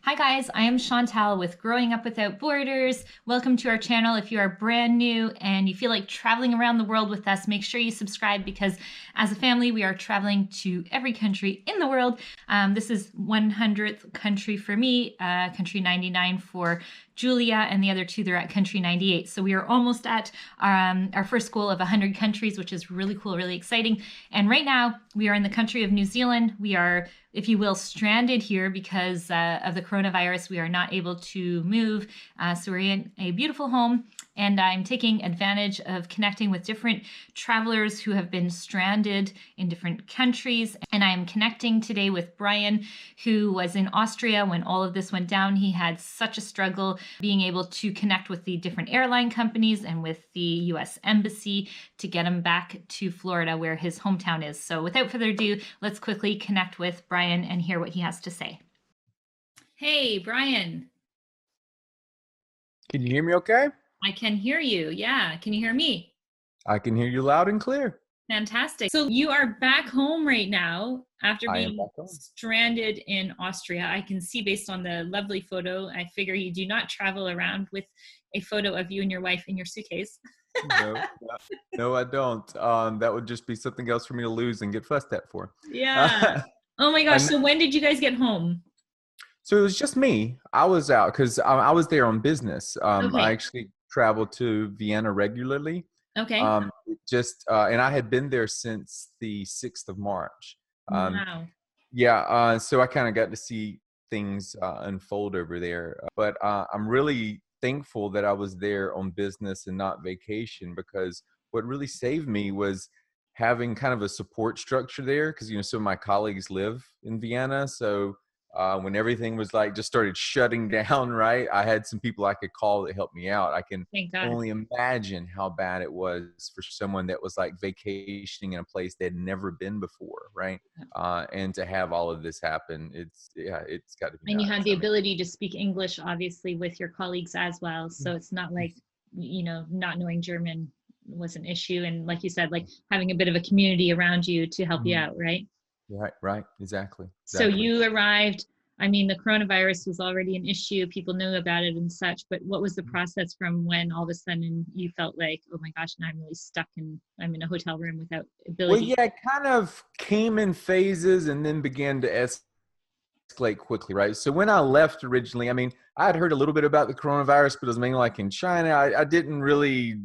Hi guys, I am Chantal with Growing Up Without Borders. Welcome to our channel. If you are brand new and you feel like traveling around the world with us, make sure you subscribe because as a family, we are traveling to every country in the world. This is 100th country for me, country 99 for Julia, and the other two, they're at country 98. So we are almost at our first goal of 100 countries, which is really cool, really exciting. And right now we are in the country of New Zealand. We are, if you will, stranded here because of the coronavirus. We are not able to move. So we're in a beautiful home, and I'm taking advantage of connecting with different travelers who have been stranded in different countries. And I'm connecting today with Brian, who was in Austria when all of this went down. He had such a struggle being able to connect with the different airline companies and with the US Embassy to get him back to Florida, where his hometown is. So without further ado, let's quickly connect with Brian and hear what he has to say. Hey, Brian. Can you hear me okay? I can hear you. Yeah. Can you hear me? I can hear you loud and clear. Fantastic. So you are back home right now after I am being back home. stranded in Austria. I can see based on the lovely photo, I figure you do not travel around with a photo of you and your wife in your suitcase. No, I don't. That would just be something else for me to lose and get fussed at for. Yeah. Oh my gosh. And So when did you guys get home? so it was just me. I was out because I was there on business. I Okay. actually traveled to Vienna regularly. Okay. And I had been there since the 6th of March. Um, Wow. so I kind of got to see things unfold over there. But I'm really thankful that I was there on business and not vacation, because what really saved me was having kind of a support structure there. Because some of my colleagues live in Vienna, so when everything was like just started shutting down, right, I had some people I could call that helped me out. I can Thank God. only imagine how bad it was for someone that was like vacationing in a place they'd never been before, right? And to have all of this happen, it's got to be And you had nuts. the I mean, ability to speak English, obviously, with your colleagues as well. So it's not like, not knowing German was an issue. And like you said, like having a bit of a community around you to help you Mhm. out, right? Right, exactly, So exactly. you arrived, I mean, the coronavirus was already an issue. People knew about it and such, but what was the process from when all of a sudden you felt like, oh my gosh, now I'm really stuck and I'm in a hotel room without Well, ability? yeah, it kind of came in phases and then began to escalate quickly, right? So when I left originally, I mean, I had heard a little bit about the coronavirus, but it was mainly like in China. I didn't really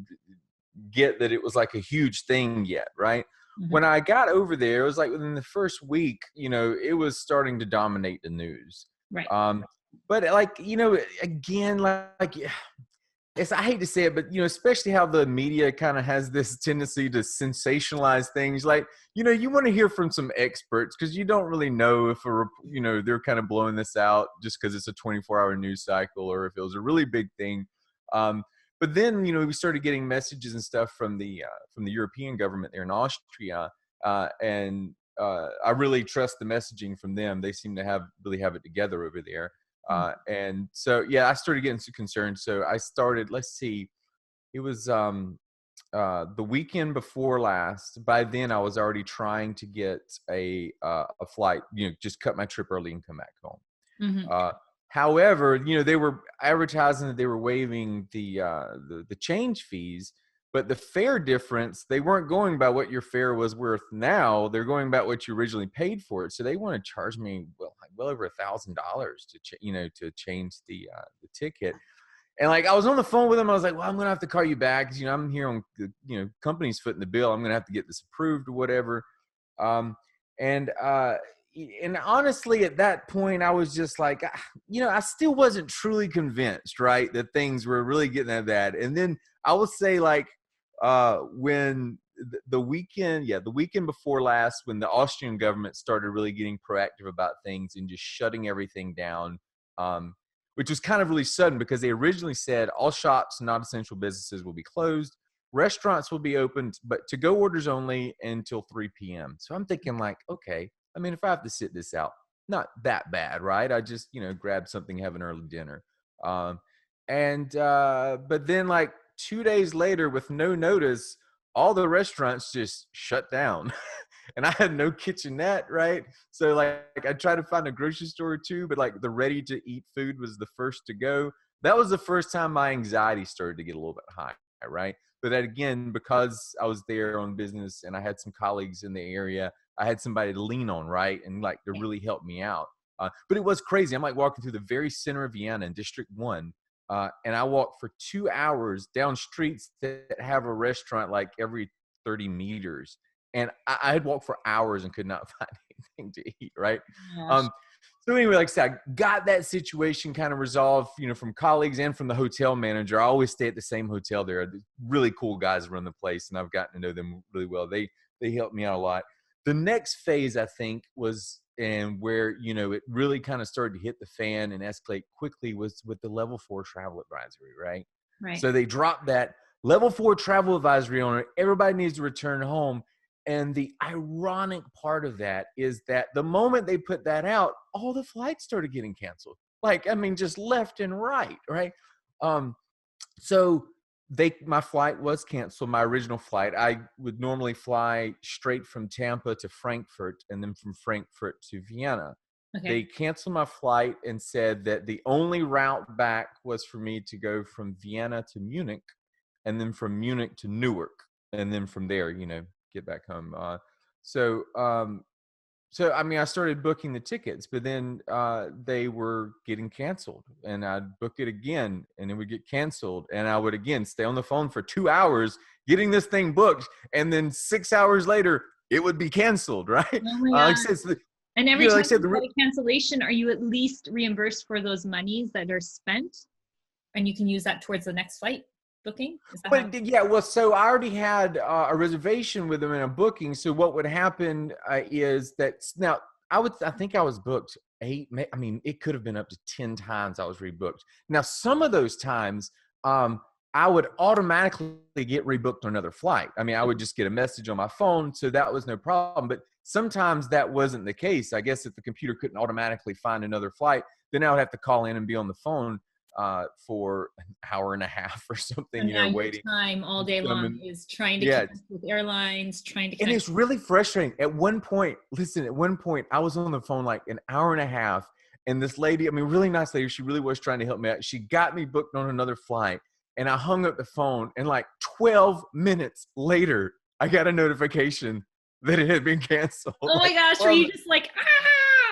get that it was like a huge thing yet, right? Mhm. When I got over there, it was like within the first week, it was starting to dominate the news. Right. Um, but like, again, I hate to say it, but especially how the media kind of has this tendency to sensationalize things. Like, you want to hear from some experts because you don't really know if they're kind of blowing this out just because it's a 24-hour news cycle, or if it was a really big thing. Um, but then we started getting messages and stuff from the European government there in Austria, and I really trust the messaging from them. They seem to really have it together over there. And so, yeah, I started getting so concerned. So I started, let's see, it was the weekend before last. By then I was already trying to get a flight, just cut my trip early and come back home. Mhm. Uh, However, they were advertising that they were waiving the change fees, but the fare difference, they weren't going by what your fare was worth now. They're going by what you originally paid for it. So they want to charge me well over $1,000 to change the ticket. And like I was on the phone with them, I was like, "Well, I'm gonna have to call you back because I'm here on the company's footing the bill. I'm gonna have to get this approved or whatever." Um, and and honestly, at that point, I was just like, I still wasn't truly convinced, right, that things were really getting that bad. And then I will say, like, when the weekend, the weekend before last, when the Austrian government started really getting proactive about things and just shutting everything down, which was kind of really sudden because they originally said all shops and non-essential businesses will be closed. Restaurants will be open, but to-go orders only until 3 p.m. So I'm thinking like, okay, I mean, if I have to sit this out, not that bad, right? I just, grab something, have an early dinner. Um, but then like 2 days later with no notice, all the restaurants just shut down. and I had no kitchenette, right? So like I tried to find a grocery store or two, but like the ready to eat food was the first to go. That was the first time my anxiety started to get a little bit high, right? But that again, because I was there on business and I had some colleagues in the area, I had somebody to lean on, right? And like to really help me out. But it was crazy. I'm like walking through the very center of Vienna in District 1. And I walked for 2 hours down streets that have a restaurant like every 30 meters. And I had walked for hours and could not find anything to eat, right? Gosh. Um, so anyway, like I said, I got that situation kind of resolved, from colleagues and from the hotel manager. I always stay at the same hotel there. Really cool guys run the place, and I've gotten to know them really well. They helped me out a lot. The next phase, I think, was and where it really kind of started to hit the fan and escalate quickly was with the level 4 travel advisory, right? Right. So they dropped that level 4 travel advisory on it. Everybody needs to return home. And the ironic part of that is that the moment they put that out, all the flights started getting canceled. Like, I mean, just left and right, right? So my flight was canceled, my original flight. I would normally fly straight from Tampa to Frankfurt and then from Frankfurt to Vienna. They Okay. canceled my flight and said that the only route back was for me to go from Vienna to Munich and then from Munich to Newark and then from there, get back home. So so I mean, I started booking the tickets, but then they were getting canceled, and I'd book it again, and it would get canceled, and I would again stay on the phone for 2 hours getting this thing booked, and then 6 hours later it would be canceled, right? Oh my Like I God. said, And every like I time said, you get a cancellation, are you at least reimbursed for those monies that are spent? And you can use that towards the next flight booking? Is that how? but yeah, well, so I already had a reservation with them in a booking. So what would happen is that now I think I was booked I mean, it could have been up to 10 times I was rebooked. Now, some of those times, I would automatically get rebooked on another flight. I mean, I would just get a message on my phone, so that was no problem. But sometimes that wasn't the case. I guess if the computer couldn't automatically find another flight, then I would have to call in and be on the phone for an hour and a half or So something, now your waiting. time all day long is trying to Yeah, keep up with airlines, trying to and connect. it's really frustrating. At one point, I was on the phone like an hour and a half, and this lady, I mean, really nice lady, she really was trying to help me out. She got me booked on another flight, and I hung up the phone, and like 12 minutes later, I got a notification that it had been canceled. Oh my Like gosh, were 12 you just like,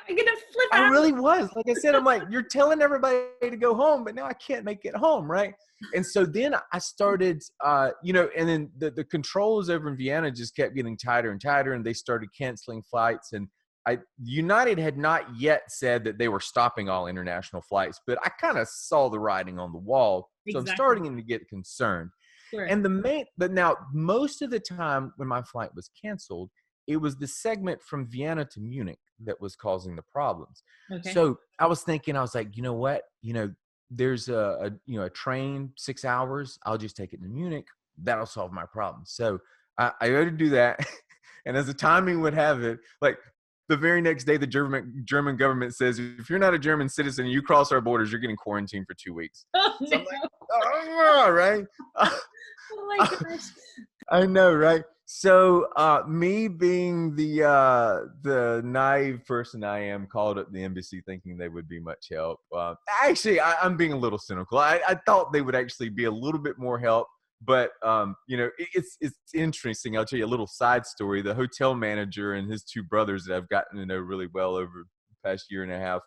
I'm gonna flip I out? really was. Like I said, I'm like, you're telling everybody to go home, but now I can't make it home, right? And so then I started, and then the controls over in Vienna just kept getting tighter and tighter, and they started canceling flights. And United had not yet said that they were stopping all international flights, but I kind of saw the writing on the wall, so I'm Exactly. starting to get concerned. Sure. And but now most of the time when my flight was canceled, it was the segment from Vienna to Munich that was causing the problems. Okay. So I was thinking, I was like, you know what? There's a train 6 hours. I'll just take it to Munich. That'll solve my problem. So I go to do that. And as the timing would have it, like the very next day, the German government says, if you're not a German citizen and you cross our borders, you're getting quarantined for 2 weeks. Oh So no. I'm like, oh, right. Oh my gosh. I know, right? So, me being the naive person I am, called up the embassy thinking they would be much help. Actually, I'm being a little cynical. I thought they would actually be a little bit more help, but it's interesting. I'll tell you a little side story. The hotel manager and his two brothers that I've gotten to know really well over the past year and a half,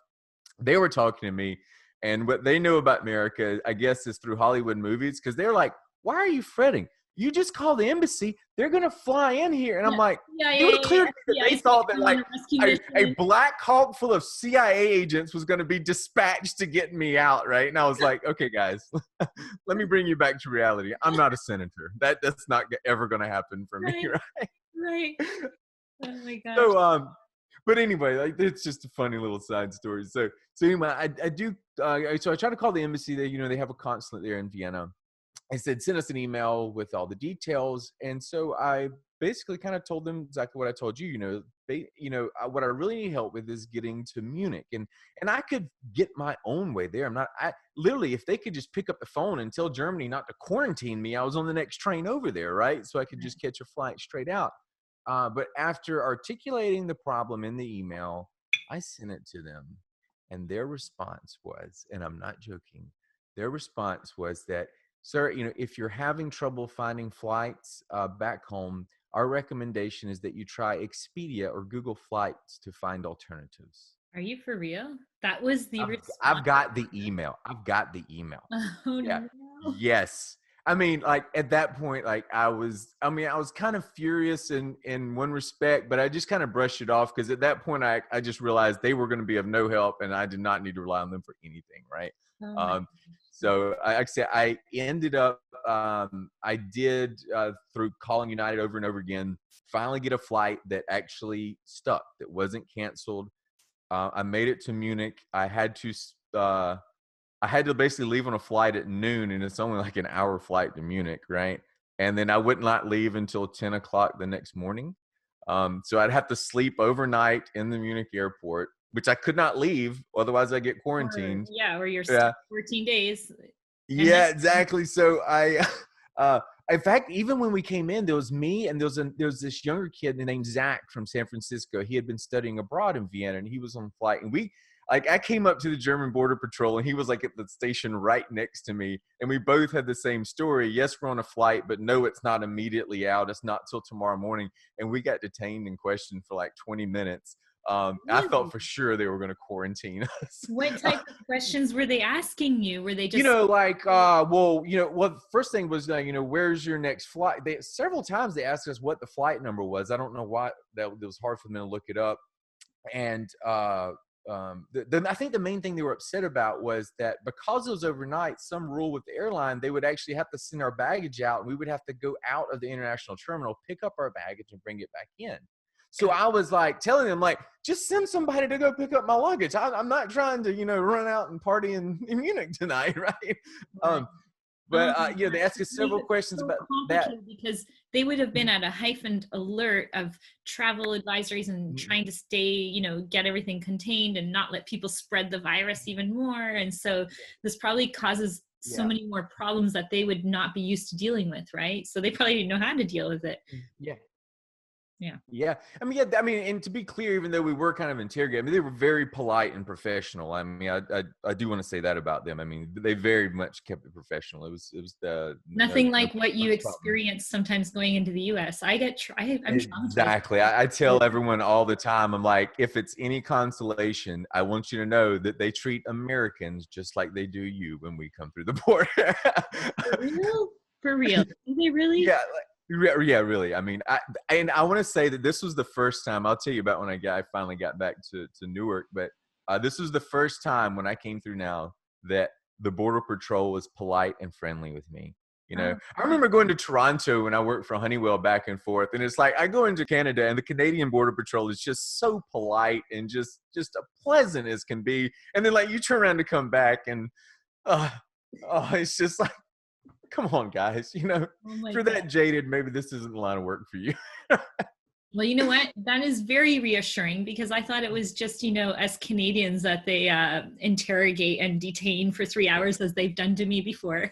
they were talking to me, and what they know about America, I guess, is through Hollywood movies, because they're like, "Why are you fretting? You just call the embassy. They're going to fly in here." And I'm Yeah. like, it was CIA, clear to me that FBI they is gonna thought that come on like a rescue a mission. Black Hawk full of CIA agents was going to be dispatched to get me out, right? And I was like, okay, guys, let me bring you back to reality. I'm not a senator. That's not ever going to happen for me, Right. right? Right. Oh my gosh. So, but anyway, like it's just a funny little side story. So anyway, I do. So I try to call the embassy. They have a consulate there in Vienna. I said, send us an email with all the details. And so I basically kind of told them exactly what I told you. What I really need help with is getting to Munich, and I could get my own way there. I literally, if they could just pick up the phone and tell Germany not to quarantine me, I was on the next train over there, right? So I could just catch a flight straight out. But after articulating the problem in the email, I sent it to them, and their response was, and I'm not joking, their response was that, sir, if you're having trouble finding flights back home, our recommendation is that you try Expedia or Google Flights to find alternatives. Are you for real? That was the I've response. got the email. I've got the email. Oh Yeah. no. Yes. I mean, like at that point, like I was kind of furious in one respect, but I just kind of brushed it off because at that point I just realized they were going to be of no help and I did not need to rely on them for anything. Right. Oh my Um, gosh. so like I said, I ended up, I did through calling United over and over again, finally get a flight that actually stuck, that wasn't canceled. I made it to Munich. I had to basically leave on a flight at noon, and it's only like an hour flight to Munich, right? And then I would not leave until 10 o'clock the next morning. So I'd have to sleep overnight in the Munich airport, which I could not leave, otherwise I get quarantined. Or you're stuck Yeah, 14 days. And yeah, exactly. So uh, in fact, even when we came in, there was me and there was this younger kid named Zach from San Francisco. He had been studying abroad in Vienna, and he was on the flight. And I came up to the German border patrol, and he was like at the station right next to me, and we both had the same story. Yes, we're on a flight, but no, it's not immediately out. It's not till tomorrow morning, and we got detained and questioned for like 20 minutes. I thought really? for sure they were going to quarantine us. What type of questions were they asking you? Were they just First thing was, where's your next flight? Several times they asked us what the flight number was. I don't know why that was hard for them to look it up. And I think the main thing they were upset about was that because it was overnight, some rule with the airline, they would actually have to send our baggage out, and we would have to go out of the international terminal, pick up our baggage, and bring it back in. So I was like telling them, like, just send somebody to go pick up my luggage. I'm not trying to, run out and party in Munich tonight, right? Right. Oh my They gosh, asked us this makes several it questions so about that. complicated because they would have been at a heightened alert of travel advisories and trying to stay, get everything contained and not let people spread the virus even more. And so this probably causes so Yeah, many more problems that they would not be used to dealing with, right? So they probably didn't know how to deal with it. yeah. Yeah. Yeah. And to be clear, even though we were kind of interrogated, they were very polite and professional. I do want to say that about them. They very much kept it professional. It was Nothing no like what you problem. experience sometimes going into the US. I'm traumatized. Exactly. I tell everyone all the time, I'm like, if it's any consolation, I want you to know that they treat Americans just like they do you when we come through the border. For real? For real. Do they really? Yeah, yeah, really. I want to say that this was the first time. I'll tell you about when I finally got back to Newark. But this was the first time when I came through now that the border patrol was polite and friendly with me. Oh, I remember going to Toronto when I worked for Honeywell back and forth, and it's like I go into Canada and the Canadian border patrol is just so polite and just pleasant as can be. And then like you turn around to come back and uh, it's just like, come on, guys. oh my If you're God. that jaded, maybe this isn't the line of work for you. Well, you know what? That is very reassuring because I thought it was just, as Canadians that they interrogate and detain for 3 hours as they've done to me before.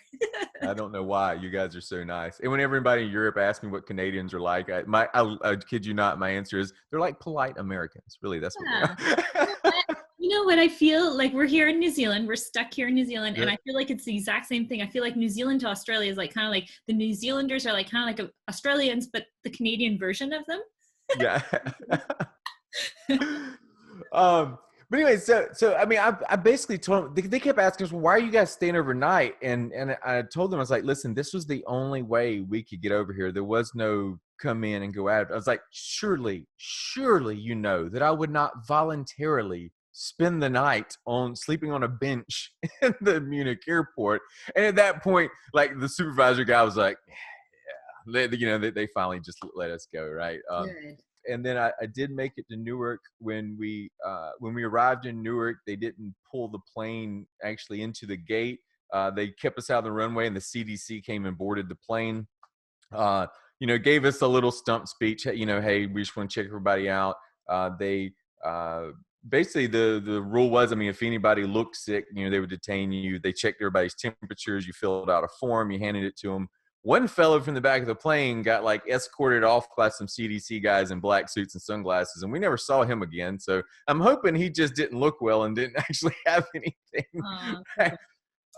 I don't know why you guys are so nice. And when everybody in Europe asks me what Canadians are like, I kid you not, my answer is they're like polite Americans. Really, that's what Yeah. they are. You know what I feel like we're here in New Zealand, we're stuck here in New Zealand, and Yeah. I feel like it's the exact same thing. I feel like New Zealand to Australia is like kind of like the New Zealanders are like kind of like Australians, but the Canadian version of them. Yeah. But anyway, I basically told them, they kept asking us, well, why are you guys staying overnight? And I told them, I was like, listen, this was the only way we could get over here. There was no come in and go out. I was like, surely you know that I would not voluntarily spend the night on sleeping on a bench in the Munich airport. And at that point, like the supervisor guy was like, yeah, they finally just let us go, right? Good. And then I did make it to Newark. When we arrived in Newark, they didn't pull the plane actually into the gate. They kept us out of the runway, and the CDC came and boarded the plane. Gave us a little stump speech. Hey, we just want to check everybody out. They basically the rule was, if anybody looked sick, they would detain you. They checked everybody's temperatures. You filled out a form. You handed it to them. One fellow from the back of the plane got like escorted off by some CDC guys in black suits and sunglasses, and we never saw him again. So I'm hoping he just didn't look well and didn't actually have anything. Okay.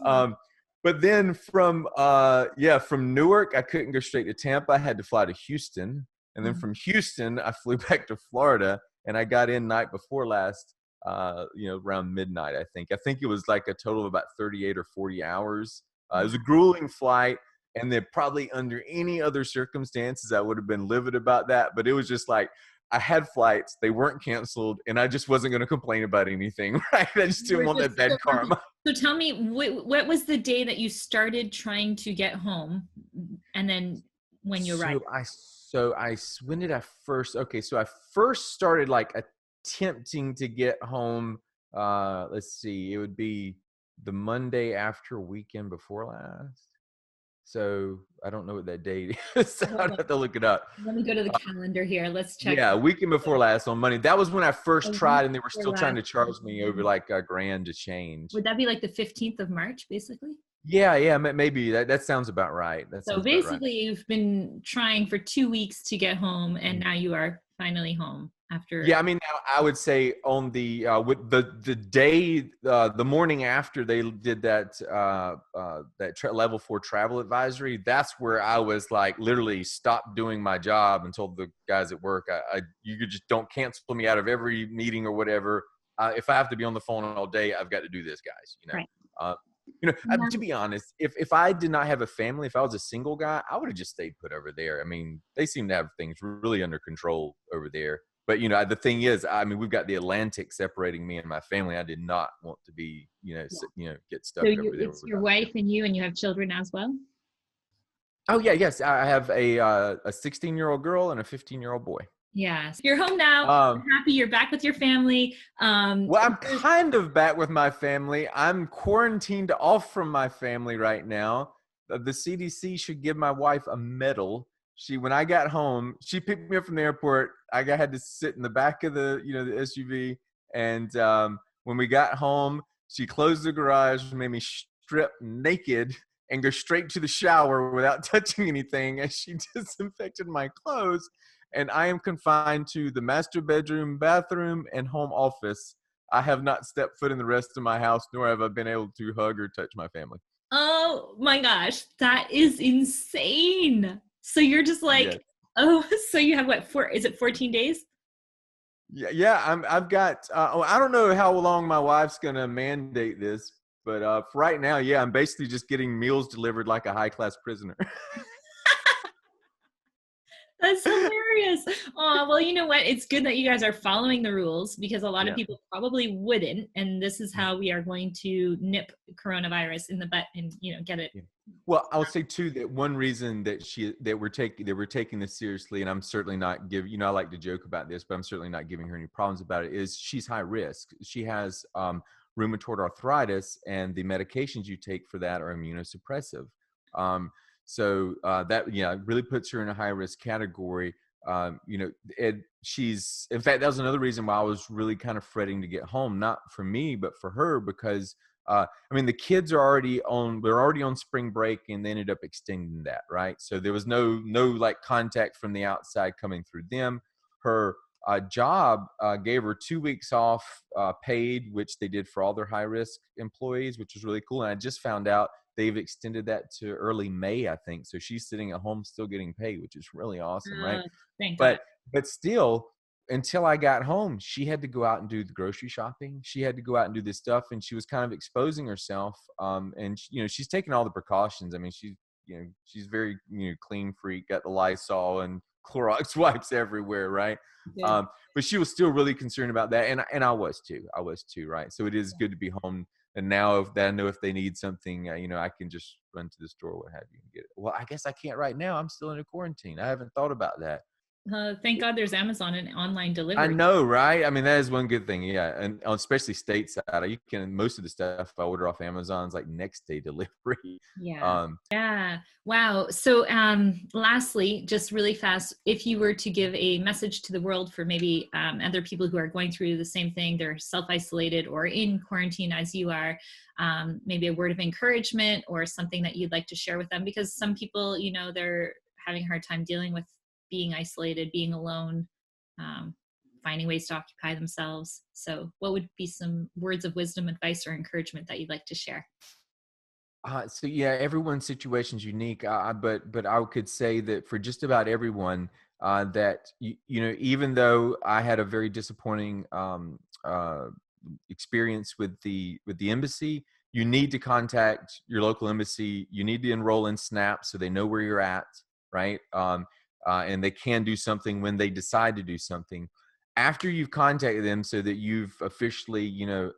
um, but then from Newark, I couldn't go straight to Tampa. I had to fly to Houston, and then from Houston, I flew back to Florida, and I got in night before last. Around midnight, I think. I think it was like a total of about 38 or 40 hours. It was a grueling flight, and then probably under any other circumstances, I would have been livid about that. But it was just like, I had flights, they weren't canceled, and I just wasn't going to complain about anything, right? I just didn't want that bad karma. So tell me, what was the day that you started trying to get home, and then when you arrived? When did I first? Okay, so I first started like attempting to get home. Let's see, it would be the Monday after weekend before last. So I don't know what that date is. So I'd have to look it up. Let me go to the calendar here. Let's check. Yeah, weekend before last on Monday. That was when I first tried, and they were still trying to charge me over like $1,000 to change. Would that be like the 15th of March, basically? Yeah, maybe that sounds about right. So basically, you've been trying for 2 weeks to get home, and now you are finally home after. Yeah, I mean, I would say on the with the day, the morning after they did that level 4 travel advisory, that's where I was like literally stopped doing my job and told the guys at work, you just don't cancel me out of every meeting or whatever. If I have to be on the phone all day, I've got to do this, guys. Right. To be honest, if I did not have a family, if I was a single guy, I would have just stayed put over there. I mean, they seem to have things really under control over there. But, the thing is, I mean, we've got the Atlantic separating me and my family. I did not want to be, get stuck over there. It's your wife and you have children as well? Oh, yeah, yes. I have a 16-year-old girl and a 15-year-old boy. Yes. You're home now. I'm happy you're back with your family. Well, I'm kind of back with my family. I'm quarantined off from my family right now. The CDC should give my wife a medal. When I got home, she picked me up from the airport. I had to sit in the back of the SUV. And when we got home, she closed the garage, made me strip naked and go straight to the shower without touching anything as she disinfected my clothes. And I am confined to the master bedroom, bathroom, and home office. I have not stepped foot in the rest of my house, nor have I been able to hug or touch my family. Oh my gosh, that is insane. So you're just like, yes. Oh, so you have is it 14 days? Yeah. I've got, I don't know how long my wife's going to mandate this, but for right now, yeah, I'm basically just getting meals delivered like a high-class prisoner. That's hilarious. Oh, well, you know what? It's good that you guys are following the rules because a lot of people probably wouldn't. And this is how we are going to nip coronavirus in the butt and, get it. Well, I'll say too, that one reason that we're taking this seriously, and I'm certainly not giving, I like to joke about this, but I'm certainly not giving her any problems about it, is she's high risk. She has rheumatoid arthritis, and the medications you take for that are immunosuppressive. So that really puts her in a high risk category. She's, in fact, that was another reason why I was really kind of fretting to get home, not for me, but for her, because the kids are already on spring break, and they ended up extending that, right? So there was no like contact from the outside coming through them. Her job gave her 2 weeks off paid, which they did for all their high risk employees, which was really cool. And I just found out they've extended that to early May, I think. So she's sitting at home still getting paid, which is really awesome, right? But still, until I got home, she had to go out and do the grocery shopping. She had to go out and do this stuff, and she was kind of exposing herself. And she's taking all the precautions. I mean, she's very clean freak, got the Lysol and Clorox wipes everywhere, right? Yeah. But she was still really concerned about that, and I was too, right? So it is good to be home. And now I know if they need something, I can just run to the store, what have you, and get it. Well, I guess I can't right now. I'm still in a quarantine. I haven't thought about that. Thank God there's Amazon and online I delivery. know, right? I mean, that is one good thing. Yeah. And especially stateside, you can, most of the stuff I order off Amazon's like next day delivery. Yeah. Um, Yeah. Wow. So, lastly, just really fast, if you were to give a message to the world for maybe other people who are going through the same thing, they're self-isolated or in quarantine as you are, maybe a word of encouragement or something that you'd like to share with them, because some people, they're having a hard time dealing with being isolated, being alone, um, finding ways to occupy themselves. So, what would be some words of wisdom, advice, or encouragement that you'd like to share? so yeah, everyone's situation's unique. But I could say that for just about everyone, that even though I had a very disappointing experience with the embassy, you need to contact your local embassy. You need to enroll in SNAP so they know where you're at, right? And they can do something when they decide to do something. After you've contacted them, so that you've officially,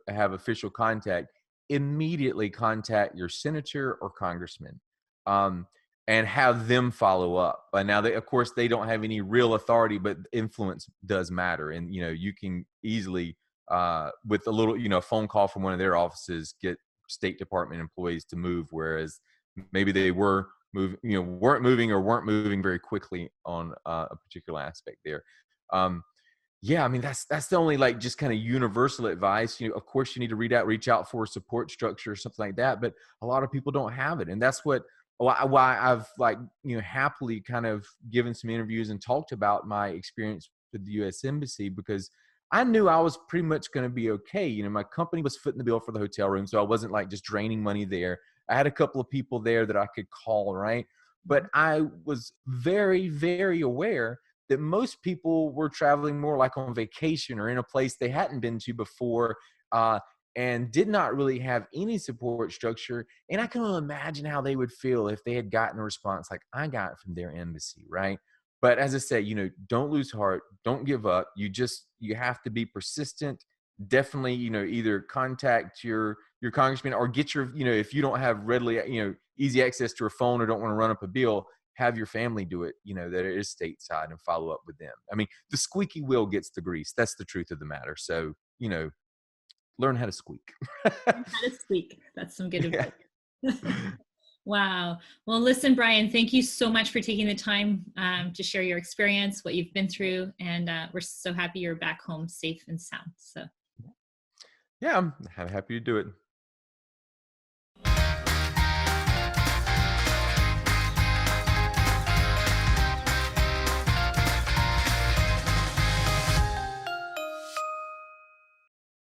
have official contact, immediately contact your senator or congressman, um, and have them follow up. But now, of course, they don't have any real authority, but influence does matter, and you can easily, with a little, phone call from one of their offices, get State Department employees to move, whereas maybe they weren't moving or weren't moving very quickly on a particular aspect there. Um, yeah, I mean, that's the only, like, just kind of universal advice. Of course, you need to reach out for a support structure or something like that, but a lot of people don't have it, and that's why I've, like, happily kind of given some interviews and talked about my experience with the U.S. Embassy, because I knew I was pretty much going to be okay. My company was footing the bill for the hotel room, so I wasn't like just draining money there. I had a couple of people there that I could call, right? But I was very, very aware that most people were traveling more like on vacation or in a place they hadn't been to before, and did not really have any support structure. And I can only imagine how they would feel if they had gotten a response like I got from their embassy, right? But as I said, don't lose heart, don't give up. You have to be persistent. Definitely, either contact your congressman, or get if you don't have readily, easy access to a phone, or don't want to run up a bill, have your family do it, that it is stateside, and follow up with them. I mean, the squeaky wheel gets the grease. That's the truth of the matter. So, learn how to squeak. Learn how to speak. That's some good Yeah. advice. Wow. Well, listen, Brian, thank you so much for taking the time to share your experience, what you've been through, and we're so happy you're back home safe and sound. So Yeah, I'm happy to do it.